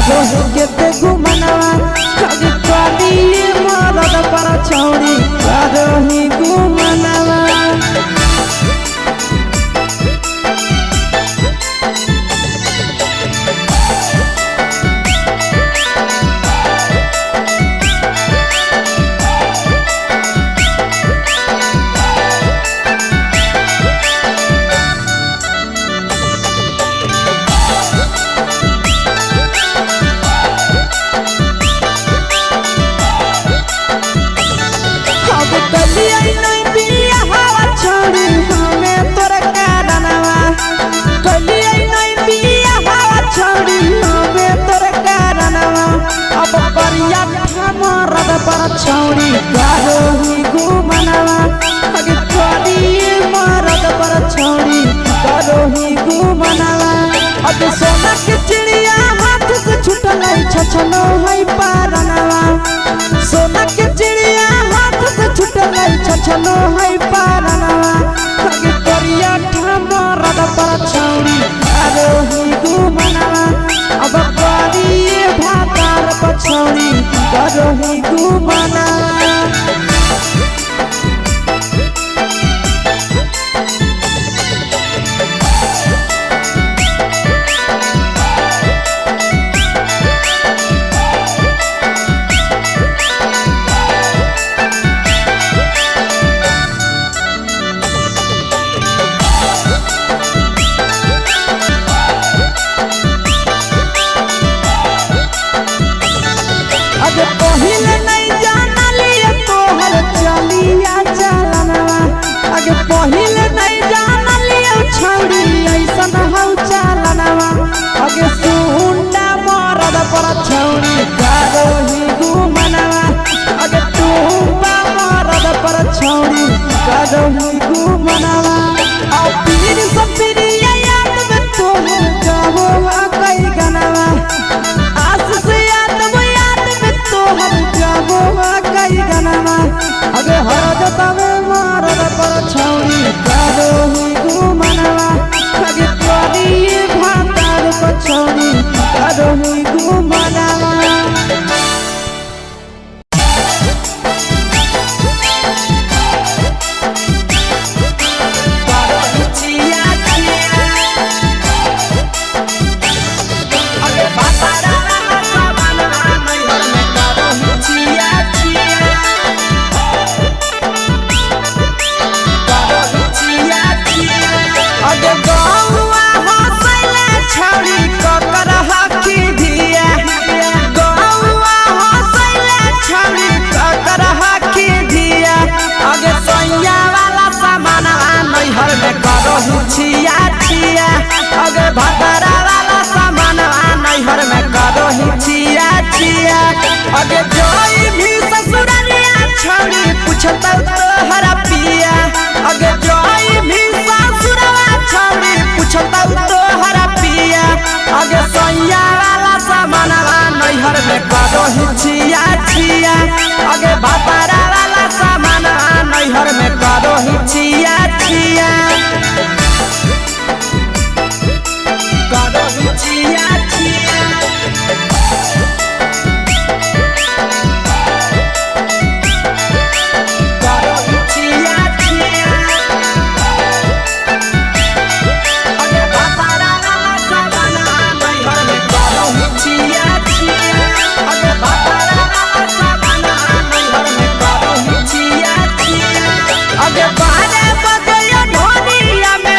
करो के घुमनवा कभी कभी मरद पर छौड़ी करो ही घुमनवा। छौड़ी करो ही घुमनवा अगे करी मरद पर छौड़ी करो ही घुमनवा। अगे सोना के चिड़िया हाथ से छूटल छछनो है पारनवा। सोना के चिड़िया हाथ से छूटल छछनो है पारनवा। अगे करिया मरद पर छौड़ी करो ही घुमनवा। अब करी भातार पर छौड़ी करो ही घुमनवा। अगे पहिले नहीं जानलिए तोहर चलिया चलनवा। अगे पहिले नहीं जानलिए छौड़ी ऐसन हौ चलनवा। अगे सुंडा मरद पर छौड़ी करो ही घुमनवा। अगे टूबा मरद पर छौड़ी करो ही घुमनवा। और पीर सब पीरिया याद में तोहर जाबो कई गनवा। आस से कई गनवा। अगे हरदता में मरद पर छौड़ी करो ही घुमनवा। अगे करी भातार पर छौड़ी करो ही घुमनवा। अगे भतरा वाला सामान नैहर में करो ही छिया छिया। अगे जोई भी ससुरलिया छौड़ी पूछता तोहरा पिया। अगे जोई भी ससुरवा छौड़ी पूछता तोहरा पिया। अगे सैया वाला सामान नैहर में करो ही छिया छिया। अगे भतरा वाला सामान नैहर में करो ही छिया छिया। अगे बारे बदया ढोलिया में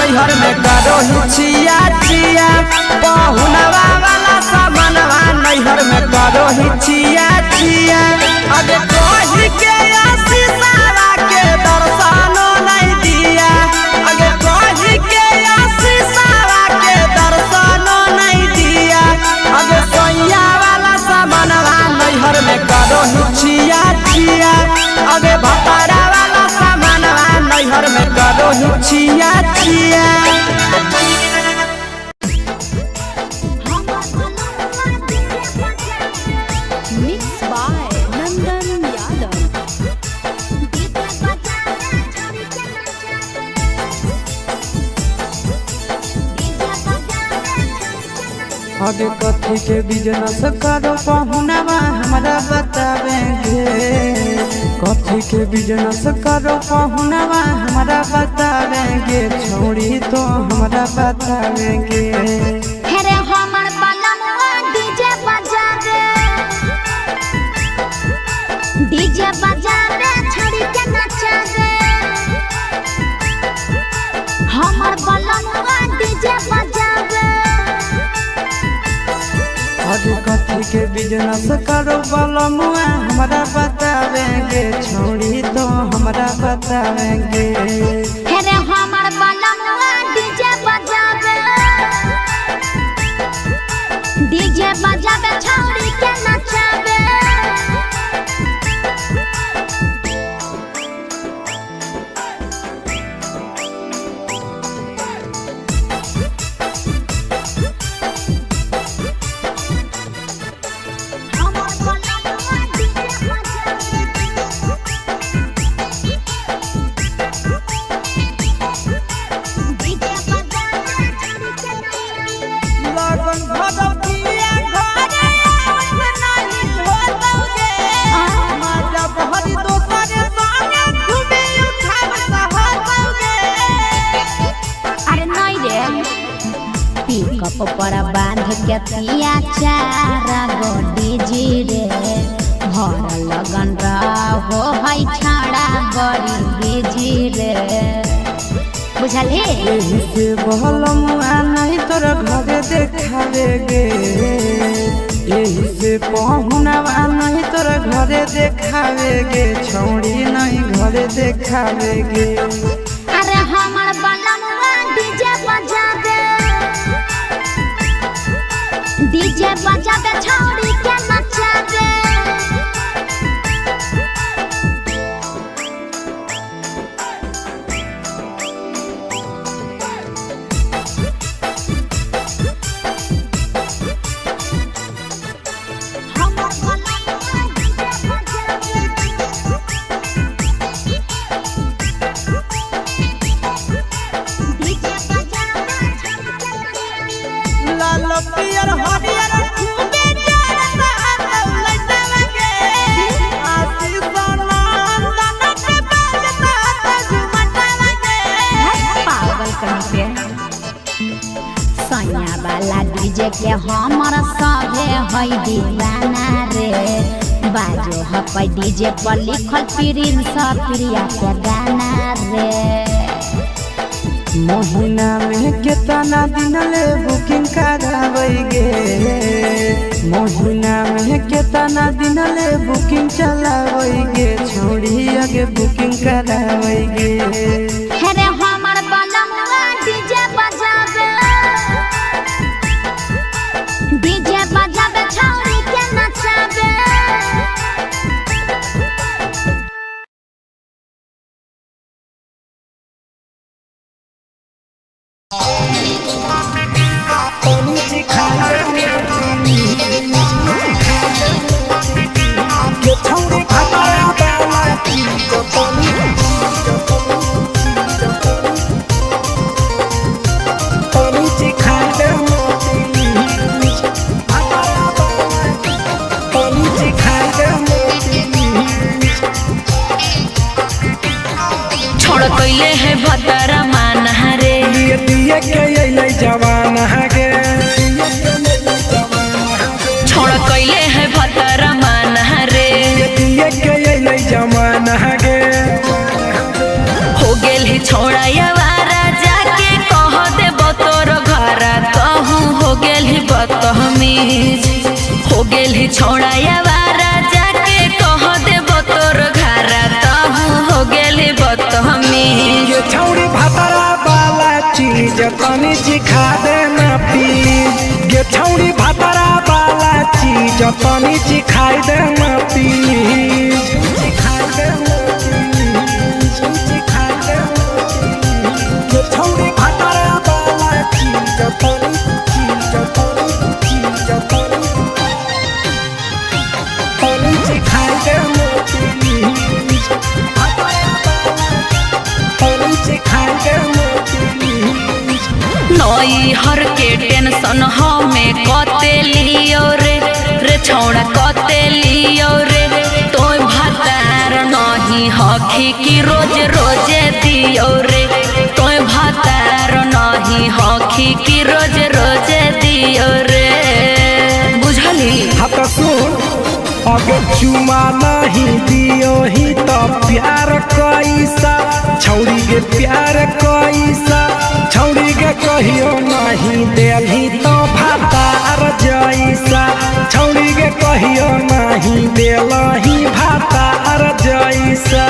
नैहर में करो ही छिया छिया पहुनवा वाला सामानवा नैहर में करो ही छिया छिया अगे कही के आशीषवा के दर्शनो नहीं दिया अगे कही के आशीषवा के दर्शनो नहीं दिया अगे सोया वाला सामानवा नैहर में करो ही छिया छिया अगे भतारा वाला सामानवा नैहर में करो ही छिया छिया आगे कथी के बिजनेस करो पहुनवा हमरा बतावेंगे कथी के बिजनेस करो पहुनवा हमरा बतावेंगे छोड़ी तो हमरा बतावेंगे हेरे हमर बलनवा डीजे बजावे छोड़ी के नचावे हमर बलनवा डीजे बजावे आगे कथी के बिजनेस करो बलमुआ हमरा बतावेंगे छोड़ी तो हमरा बतावेंगे हेरे हमर बलनवा डीजे बजावे छोड़ी के नचावे ऊपर बांध के पिया चारा गोडी जी रे भर लगन रहो है छाड़ा बड़ी जी रे बुझल हे यही से बहलमुआ नहीं तोरा घरे देखावेगे यही से पहुनवा नहीं तोरा घरे देखावेगे छोड़ी नहीं घरे देखावेगे अरे हमर बलनवा डीजे बजावे छोड़ी के नचावे लाल पियर हरियर खूबे जरता लटलगे आशीष नंदन के बजता झुमटलगे पागल कहीं पे सैया वाला डीजे के हमर सभे है दीवाना रे बाजो हपै डीजे पर लिखल प्रिंस प्रिया के गाना रे महीना में कितना दिन ले बुकिंग करावेगे महीना में कितना दिन ले बुकिंग चलावेगे छोड़ी आगे बुकिंग करावेगे हेरे हमर बलनवा डीजे बजावे छोड़ी के नचावे कैले है भतरा माना रे दिए के जवान गे छोड़ कैले है भतरा माना रे दिए के जवान गे हो गेल ही छोड़ा यावारा जाके गेली छोड़ा यावारा जाके कह देब तोर घरा तहु हो गेली बतहमी ये छौड़ी भातारा वाला चीज तनी चिखा देना प्लीज ये छौड़ी भातारा वाला चीज तनी चिखाई देना प्लीज चिखाई देना प्लीज चिखाई देना ये छौड़ी भातारा वाला चीज तनी चिखाई देना प्लीज नई हर के टेंशन हमें कते लियो रे छौड़ा कते लियो रे तोय भातार नहीं हखी कि रोज रोजे दियो रे तोय भातार नहीं हखी कि रोज रोजे दियो रे बुझली हाथ सुन अगर चुमा नहीं दियो ही तो प्यार कैसा छौड़ी के प्यार कैसा छौड़ी के कहियो नहीं देलही तो भातार जैसा छौड़ी के कहियो नहीं देलही भातार जैसा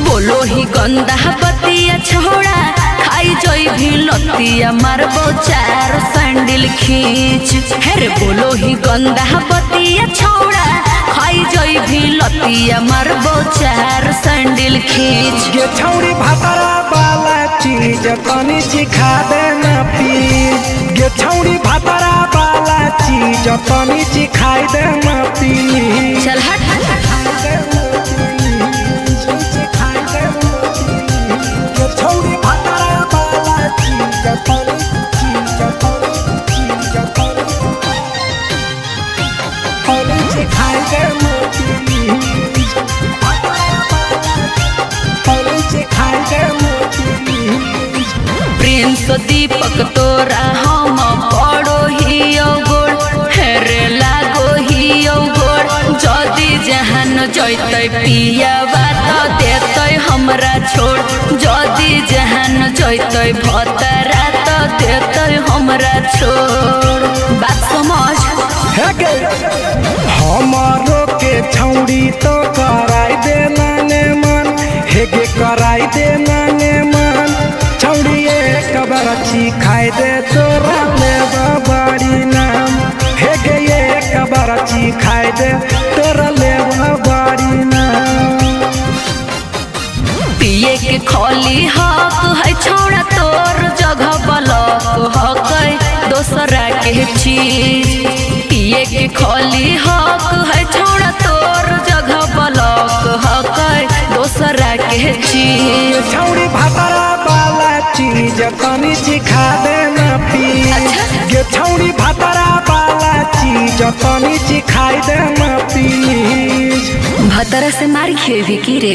बोलो ही गंदा बतिया छोड़ा खाई जोई भी लतिया मारबो चार सैंडल खींच हेरे बोलो ही गंदा बतिया छोड़ा खाई जोई भी लतिया मारबो चार सैंडल खींच ये छौड़ी भातारा वाला चीज तनी चिखा देना प्लीज ये छौड़ी भातारा वाला चीज तनी चिखाई देना प्लीज चल हट छौड़ी भातारा वाला चीज तनी चिखाई देना प्लीज तनी चिखाई देना प्लीज प्रिंस दीपक तोरा हम पड़ो ही गोड़ हेरे लागो ही गोड़ जदी जहान जैतै पिया बात देतै हमरा छोड़ जदी जहान जैतै भतरा तो देतै हमरा छोड़ बात समझ हमारो के छौड़ी तो कराई देना ने मन हेगे कराई देना ने मन छौड़ी एक बरची खाई दे तोरा ले बड़ी नाम हेगे एक बरची खाई दे तोरा ले बड़ी नाम पिए के खोली हक है छोड़ा तोर जगह बलक हक दोसरा के चीज पिए के खोली हक है छोड़ा तोर जगह बलक हक दोसरा के चीज छौड़ी भातारा वाला चीज तनी चिखा देना प्लीज ये छौड़ी भातारा वाला चीज तनी चिखाई देना प्लीज भतरा से मार खेबी की रे।